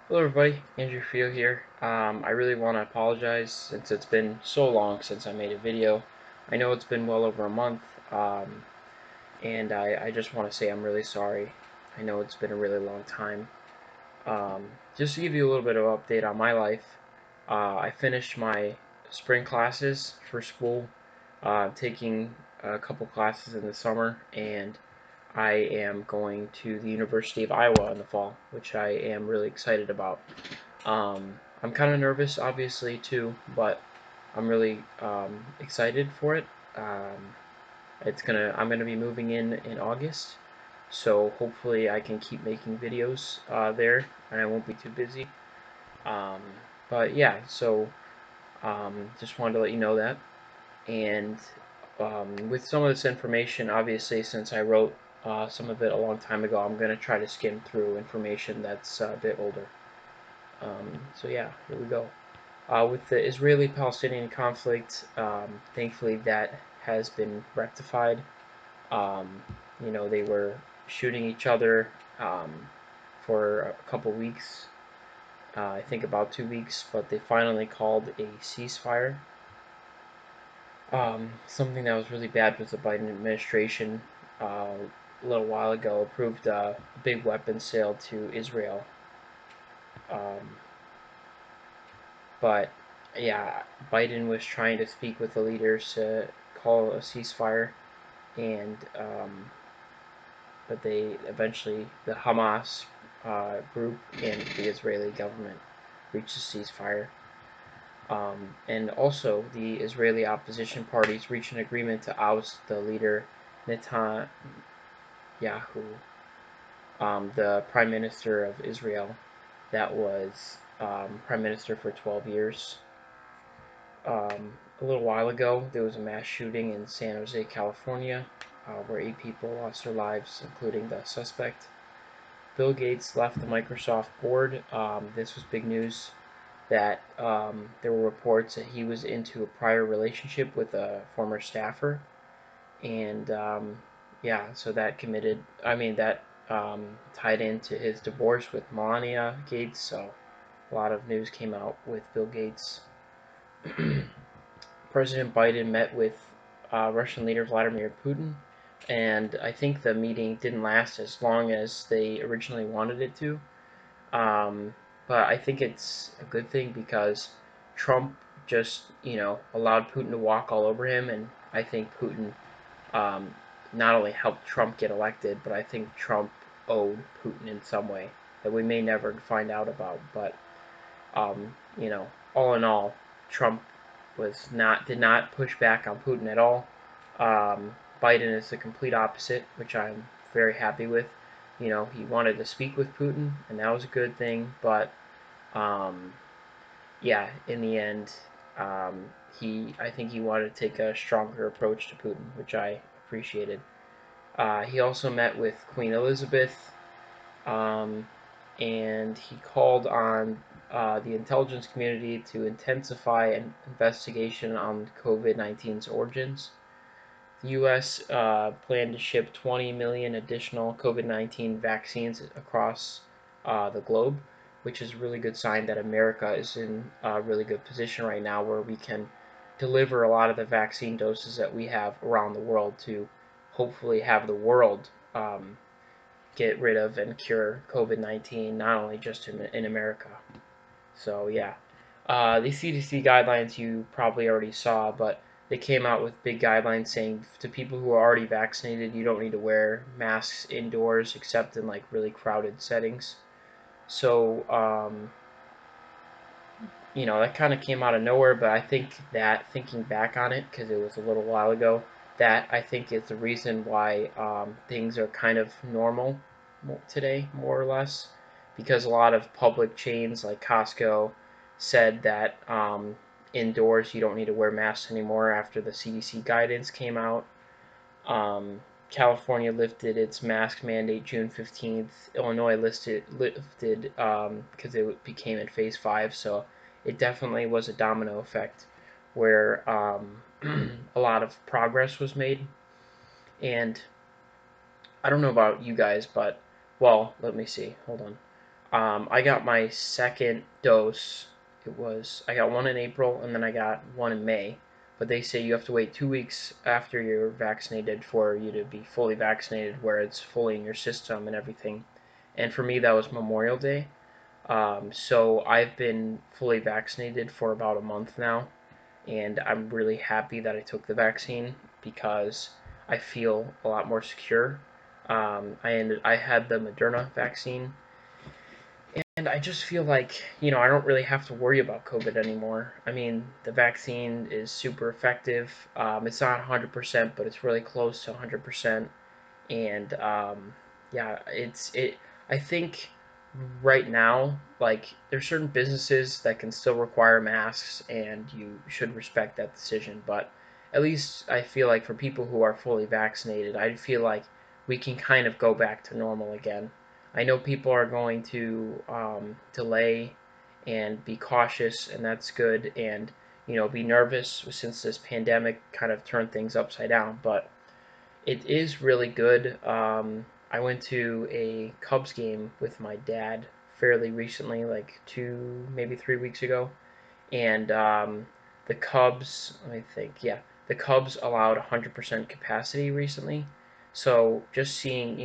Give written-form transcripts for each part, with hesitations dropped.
Hello everybody, Andrew Fio here. I really want to apologize since it's been so long since I made a video. I know it's been well over a month, and I just want to say I'm really sorry. I know it's been a really long time. Just to give you a little bit of update on my life, I finished my spring classes for school, taking a couple classes in the summer, and I am going to the University of Iowa in the fall, which I am really excited about. I'm kind of nervous, obviously, too, but I'm really excited for it. I'm gonna be moving in August, so hopefully I can keep making videos there, and I won't be too busy. Um, but yeah, so just wanted to let you know that. And with some of this information, obviously, since I wrote some of it a long time ago, I'm gonna try to skim through information that's a bit older. So yeah, here we go. With the Israeli-Palestinian conflict, thankfully that has been rectified. Um, they were shooting each other for a couple weeks, I think about 2 weeks, but they finally called a ceasefire. Something that was really bad was the Biden administration a little while ago approved a big weapons sale to Israel. Um, But yeah, Biden was trying to speak with the leaders to call a ceasefire, and but they eventually, the Hamas group and the Israeli government reached a ceasefire. And also, the Israeli opposition parties reached an agreement to oust the leader Netanyahu, the prime minister of Israel, that was prime minister for 12 years. A little while ago, there was a mass shooting in San Jose, California, where 8 people lost their lives, including the suspect. Bill Gates left the Microsoft board. This was big news that there were reports that he was into a prior relationship with a former staffer, and yeah, so that tied into his divorce with Melania Gates. So a lot of news came out with Bill Gates. President Biden met with Russian leader Vladimir Putin, and I think the meeting didn't last as long as they originally wanted it to. Um, but I think it's a good thing because Trump just, allowed Putin to walk all over him, and I think Putin um, not only helped Trump get elected, but I think Trump owed Putin in some way that we may never find out about. But um, you know, all in all, Trump did not push back on Putin at all. Biden is the complete opposite, which I'm very happy with. He wanted to speak with Putin, and that was a good thing. But um, yeah, in the end, um, I think he wanted to take a stronger approach to Putin, which I appreciated. He also met with Queen Elizabeth, um, and he called on the intelligence community to intensify an investigation on COVID-19's origins. The U.S. Planned to ship 20 million additional COVID-19 vaccines across the globe, which is a really good sign that America is in a really good position right now where we can deliver a lot of the vaccine doses that we have around the world to hopefully have the world get rid of and cure COVID-19, not only just in America. So yeah, the CDC guidelines you probably already saw, but they came out with big guidelines saying to people who are already vaccinated, you don't need to wear masks indoors except in like really crowded settings. So that kind of came out of nowhere, but I think that thinking back on it, because it was a little while ago, that I think is the reason why things are kind of normal today, more or less, because a lot of public chains like Costco said that indoors you don't need to wear masks anymore after the CDC guidance came out. Um, California lifted its mask mandate June 15th. Illinois lifted because it became in phase 5, so it definitely was a domino effect where a lot of progress was made. And I don't know about you guys, but, well, let me see. Hold on. I got my second dose. I got one in April and then I got one in May. But they say you have to wait 2 weeks after you're vaccinated for you to be fully vaccinated, where it's fully in your system and everything. And for me, that was Memorial Day. So I've been fully vaccinated for about a month now, and I'm really happy that I took the vaccine because I feel a lot more secure. I had the Moderna vaccine, and I just feel like, I don't really have to worry about COVID anymore. I mean, the vaccine is super effective. It's not 100%, but it's really close to 100%. And yeah, I think right now, like, there's certain businesses that can still require masks, and you should respect that decision. But at least I feel like for people who are fully vaccinated, I feel like we can kind of go back to normal again. I know people are going to delay and be cautious, and that's good, and be nervous since this pandemic kind of turned things upside down. But it is really good. I went to a Cubs game with my dad fairly recently, like 2, maybe 3 weeks ago, and the Cubs, let me think, yeah, the Cubs allowed 100% capacity recently. So just seeing,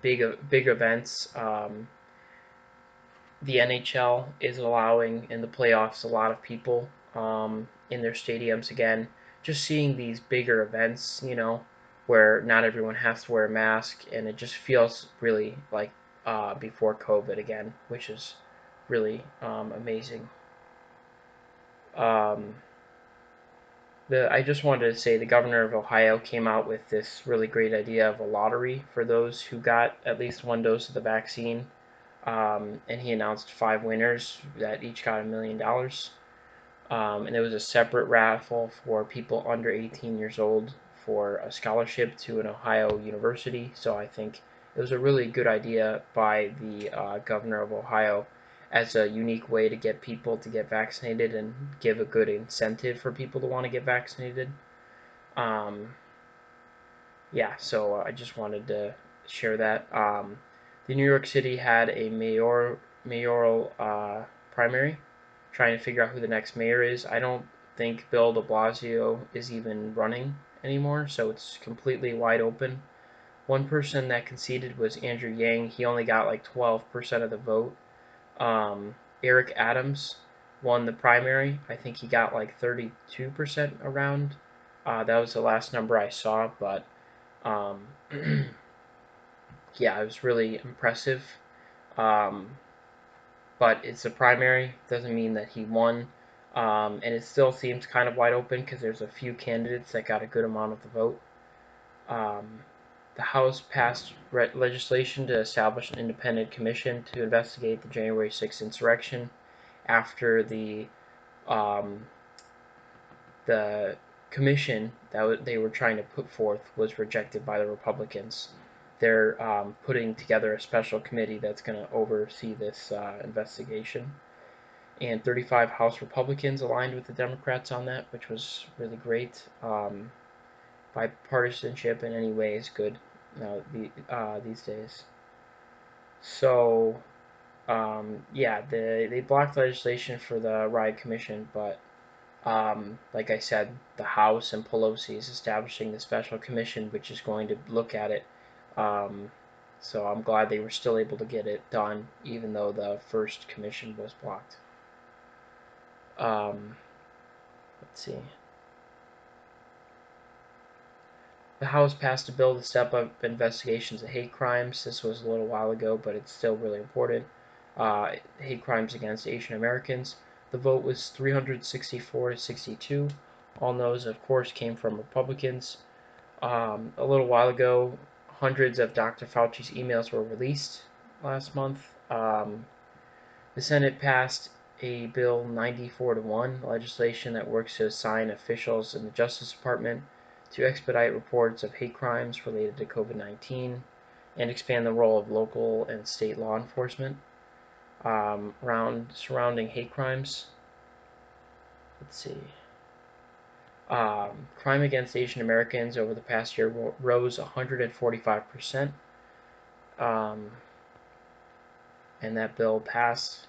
big events. The NHL is allowing in the playoffs a lot of people in their stadiums again. Just seeing these bigger events, where not everyone has to wear a mask, and it just feels really like before COVID again, which is really amazing. Um, I just wanted to say the governor of Ohio came out with this really great idea of a lottery for those who got at least one dose of the vaccine. And he announced 5 winners that each got $1 million. And it was a separate raffle for people under 18 years old for a scholarship to an Ohio university. So I think it was a really good idea by the governor of Ohio as a unique way to get people to get vaccinated and give a good incentive for people to want to get vaccinated. Um, yeah, so I just wanted to share that. The New York City had a mayoral primary, trying to figure out who the next mayor is. I don't think Bill de Blasio is even running anymore, so it's completely wide open. One person that conceded was Andrew Yang. He only got like 12% of the vote. Eric Adams won the primary. I think he got like 32% around. That was the last number I saw, but um, yeah, it was really impressive. Um, but it's a primary, doesn't mean that he won. And it still seems kind of wide open because there's a few candidates that got a good amount of the vote. Um, the House passed legislation to establish an independent commission to investigate the January 6th insurrection after um, the commission that they were trying to put forth was rejected by the Republicans. They're putting together a special committee that's going to oversee this investigation. And 35 House Republicans aligned with the Democrats on that, which was really great. Bipartisanship in any way is good these days. So, yeah, they blocked legislation for the riot commission, but like I said, the House and Pelosi is establishing the special commission, which is going to look at it. Um, so I'm glad they were still able to get it done, even though the first commission was blocked. Um, let's see. The House passed a bill to step up investigations of hate crimes. This was a little while ago, but it's still really important. Hate crimes against Asian Americans. The vote was 364 to 62. All no's, of course, came from Republicans. A little while ago, hundreds of Dr. Fauci's emails were released last month. The Senate passed a bill 94 to 1, legislation that works to assign officials in the Justice Department to expedite reports of hate crimes related to COVID-19 and expand the role of local and state law enforcement around surrounding hate crimes. Let's see. Crime against Asian Americans over the past year rose 145%. Um, and that bill passed,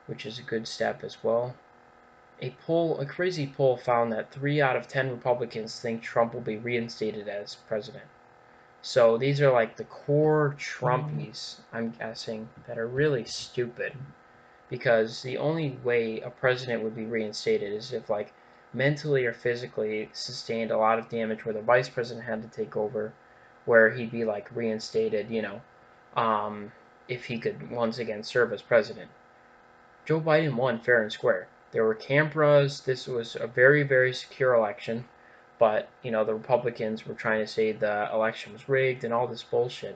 which is a good step as well. A crazy poll found that 3 out of 10 Republicans think Trump will be reinstated as president. So these are like the core Trumpies, I'm guessing, that are really stupid. Because the only way a president would be reinstated is if, like, mentally or physically sustained a lot of damage where the vice president had to take over, where he'd be, like, reinstated, if he could once again serve as president. Joe Biden won fair and square. There were cameras. This was a very, very secure election. But, the Republicans were trying to say the election was rigged and all this bullshit.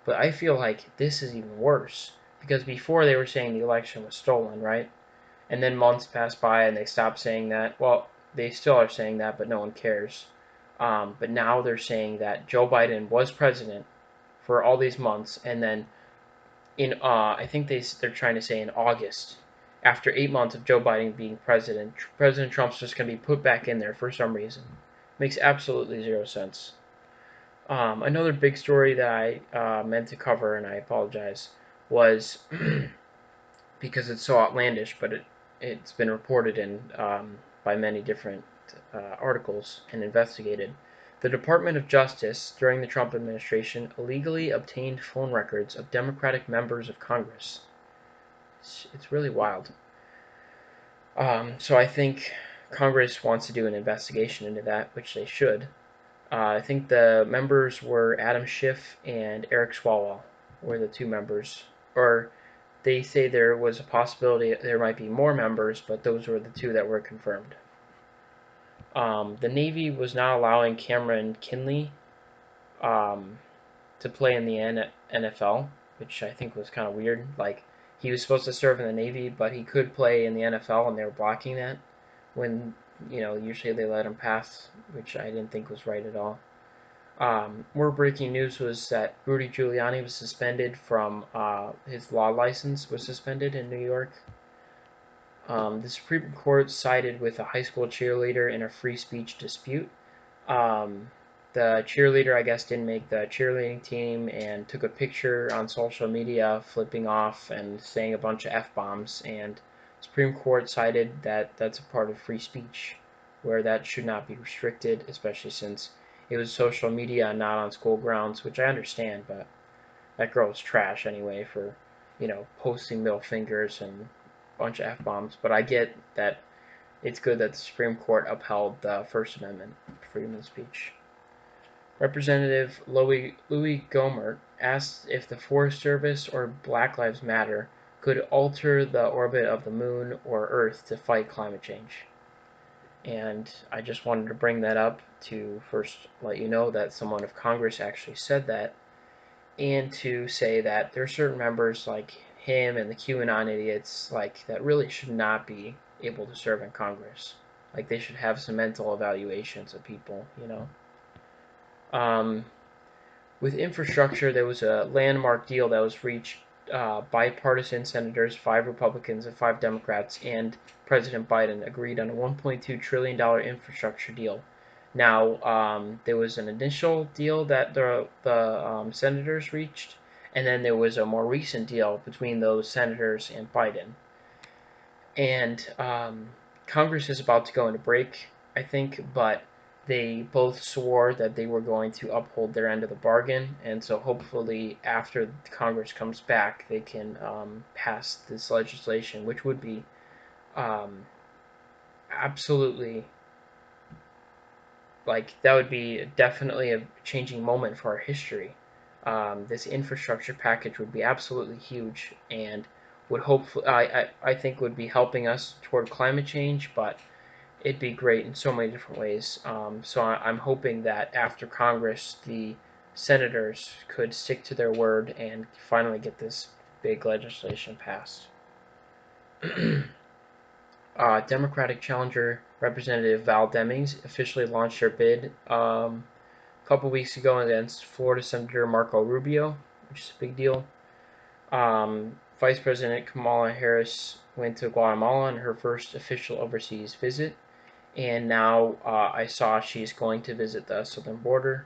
But I feel like this is even worse. Because before they were saying the election was stolen, right? And then months passed by and they stopped saying that. Well, they still are saying that, but no one cares. But now they're saying that Joe Biden was president for all these months, and then I think they're trying to say in August, after 8 months of Joe Biden being president, President Trump's just going to be put back in there for some reason. Makes absolutely zero sense. Another big story that I meant to cover, and I apologize, was because it's so outlandish, but it's been reported in by many different articles and investigated. The Department of Justice during the Trump administration illegally obtained phone records of Democratic members of Congress. It's really wild. So I think Congress wants to do an investigation into that, which they should. I think the members were Adam Schiff and Eric Swalwell were the two members. Or they say there was a possibility there might be more members, but those were the two that were confirmed. The Navy was not allowing Cameron Kinley to play in the NFL, which I think was kind of weird. Like, he was supposed to serve in the Navy, but he could play in the NFL, and they were blocking that when, usually they let him pass, which I didn't think was right at all. More breaking news was that Rudy Giuliani was suspended from his law license was suspended in New York. The Supreme Court sided with a high school cheerleader in a free speech dispute. The cheerleader, I guess, didn't make the cheerleading team and took a picture on social media flipping off and saying a bunch of F-bombs, and the Supreme Court cited that that's a part of free speech, where that should not be restricted, especially since it was social media and not on school grounds, which I understand, but that girl was trash anyway for, posting middle fingers and a bunch of F-bombs. But I get that it's good that the Supreme Court upheld the First Amendment, freedom of speech. Representative Louis Gohmert asked if the Forest Service or Black Lives Matter could alter the orbit of the moon or Earth to fight climate change. And I just wanted to bring that up to first let you know that someone of Congress actually said that, and to say that there are certain members like him and the QAnon idiots that really should not be able to serve in Congress. Like, they should have some mental evaluations of people, With infrastructure, there was a landmark deal that was reached. Bipartisan senators, 5 Republicans and 5 Democrats, and President Biden agreed on a $1.2 trillion infrastructure deal. Now, there was an initial deal that the senators reached, and then there was a more recent deal between those senators and Biden. And Congress is about to go into break, I think, but they both swore that they were going to uphold their end of the bargain, and so hopefully after Congress comes back, they can pass this legislation, which would be absolutely, that would be definitely a changing moment for our history. This infrastructure package would be absolutely huge, and would hopefully, I think, would be helping us toward climate change, but it'd be great in so many different ways. So I'm hoping that after Congress, the senators could stick to their word and finally get this big legislation passed. Democratic challenger Representative Val Demings officially launched her bid a couple weeks ago against Florida Senator Marco Rubio, which is a big deal. Vice President Kamala Harris went to Guatemala on her first official overseas visit, and now I saw she's going to visit the southern border.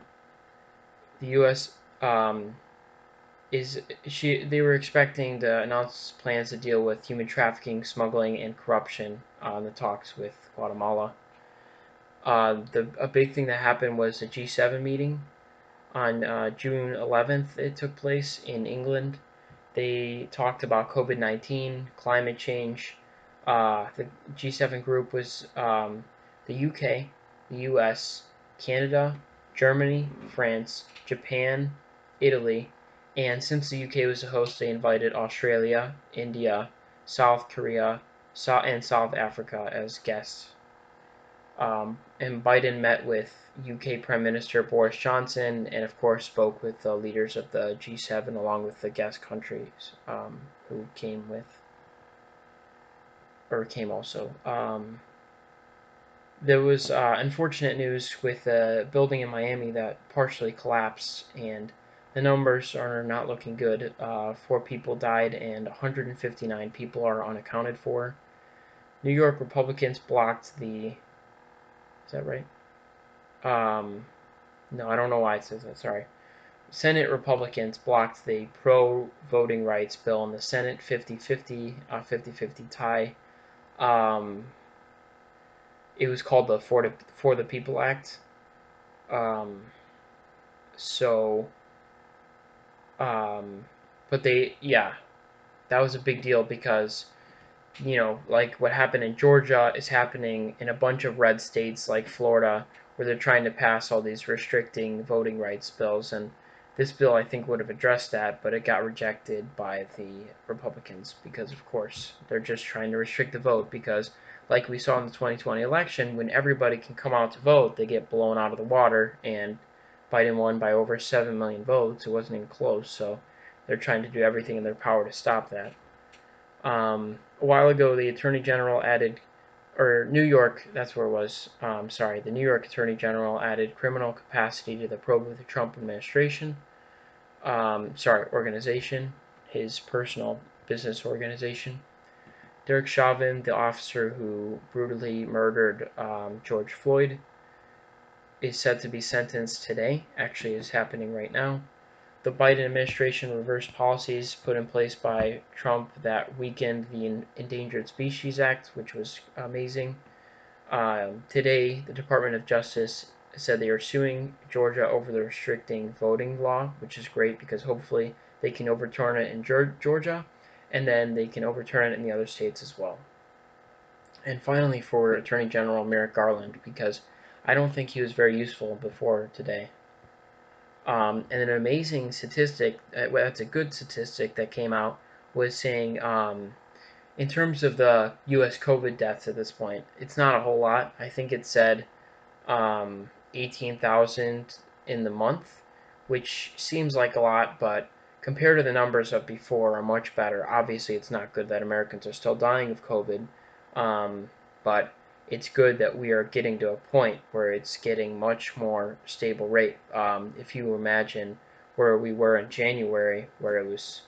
The U.S. they were expecting to announce plans to deal with human trafficking, smuggling, and corruption in the talks with Guatemala. A big thing that happened was the G7 meeting on June 11th. It took place in England. They talked about COVID-19, climate change. The G7 group was the UK, the US, Canada, Germany, France, Japan, Italy, and since the UK was the host, they invited Australia, India, South Korea, and South Africa as guests. And Biden met with UK Prime Minister Boris Johnson and, of course, spoke with the leaders of the G7 along with the guest countries who came also. There was unfortunate news with a building in Miami that partially collapsed, and the numbers are not looking good. 4 people died, and 159 people are unaccounted for. New York Republicans blocked the. Is that right? No, I don't know why it says that. Sorry. Senate Republicans blocked the pro-voting rights bill in the Senate 50-50, 50-50 tie. It was called the For the People Act. So, but that was a big deal because, like what happened in Georgia is happening in a bunch of red states like Florida, where they're trying to pass all these restricting voting rights bills. And this bill, I think, would have addressed that, but it got rejected by the Republicans because, of course, they're just trying to restrict the vote because, like we saw in the 2020 election, when everybody can come out to vote, they get blown out of the water, and Biden won by over 7 million votes. It wasn't even close, so they're trying to do everything in their power to stop that. A while ago, the Attorney General added, or New York, that's where it was. The New York Attorney General added criminal capacity to the probe of the Trump administration. Organization, his personal business organization. Derek Chauvin, the officer who brutally murdered George Floyd, is set to be sentenced today. Actually, is happening right now. The Biden administration reversed policies put in place by Trump that weakened the Endangered Species Act, which was amazing. Today, the Department of Justice said they are suing Georgia over the restricting voting law, which is great because hopefully they can overturn it in Georgia, and then they can overturn it in the other states as well. And finally, for Attorney General Merrick Garland, because I don't think he was very useful before today. And an amazing statistic, that's a good statistic that came out, was saying in terms of the U.S. COVID deaths at this point, it's not a whole lot. I think it said 18,000 in the month, which seems like a lot, but compared to the numbers of before are much better. Obviously, it's not good that Americans are still dying of COVID, but it's good that we are getting to a point where it's getting much more stable rate. If you imagine where we were in January, where it was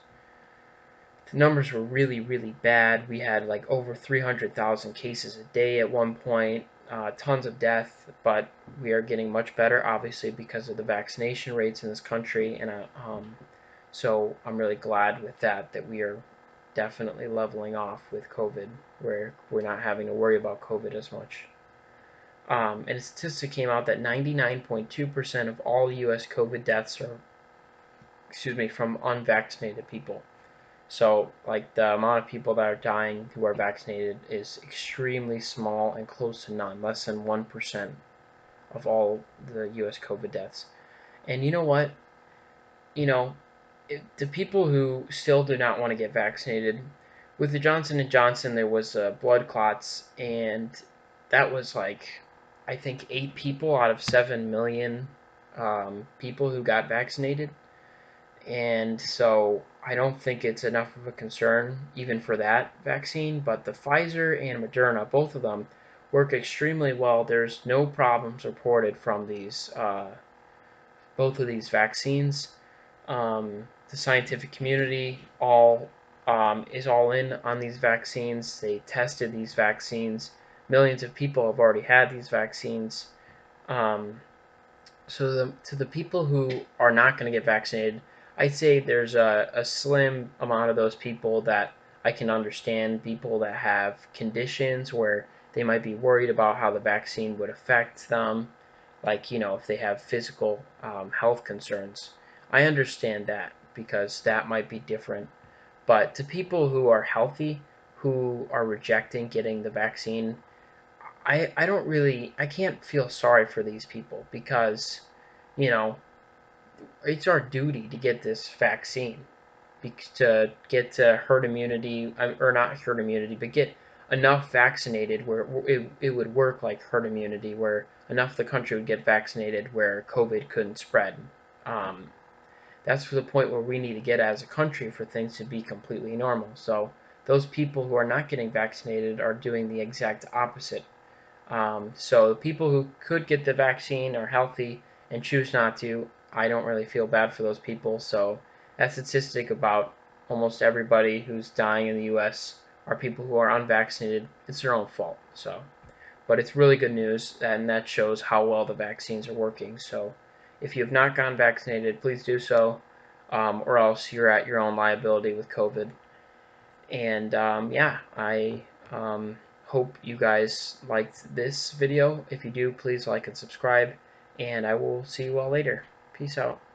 the numbers were really, really bad. We had like over 300,000 cases a day at one point, tons of death, but we are getting much better, obviously, because of the vaccination rates in this country. And so I'm really glad with that we are definitely leveling off with COVID, where we're not having to worry about COVID as much. And a statistic came out that 99.2% of all U.S. COVID deaths are, from unvaccinated people. So, like, the amount of people that are dying who are vaccinated is extremely small and close to none, less than 1% of all the U.S. COVID deaths. And you know what? The people who still do not want to get vaccinated, with the Johnson & Johnson, there was blood clots, and that was like, I think 8 people out of 7 million people who got vaccinated. And so I don't think it's enough of a concern even for that vaccine, but the Pfizer and Moderna, both of them, work extremely well. There's no problems reported from both of these vaccines. The scientific community is all in on these vaccines. They tested these vaccines. Millions of people have already had these vaccines. So to the people who are not going to get vaccinated, I'd say there's a slim amount of those people that I can understand, people that have conditions where they might be worried about how the vaccine would affect them, like, if they have physical health concerns. I understand that because that might be different. But to people who are healthy, who are rejecting getting the vaccine, I can't feel sorry for these people because, you know, it's our duty to get this vaccine to get to herd immunity, or not herd immunity, but get enough vaccinated where it would work like herd immunity, where enough of the country would get vaccinated where COVID couldn't spread. Um, that's the point where we need to get as a country for things to be completely normal. So those people who are not getting vaccinated are doing the exact opposite. So people who could get the vaccine are healthy and choose not to. I don't really feel bad for those people. So that statistic about almost everybody who's dying in the U.S. are people who are unvaccinated. It's their own fault. So, but it's really good news, and that shows how well the vaccines are working. So if you have not gotten vaccinated, please do so, or else you're at your own liability with COVID. And yeah, I hope you guys liked this video. If you do, please like and subscribe, and I will see you all later. Peace out.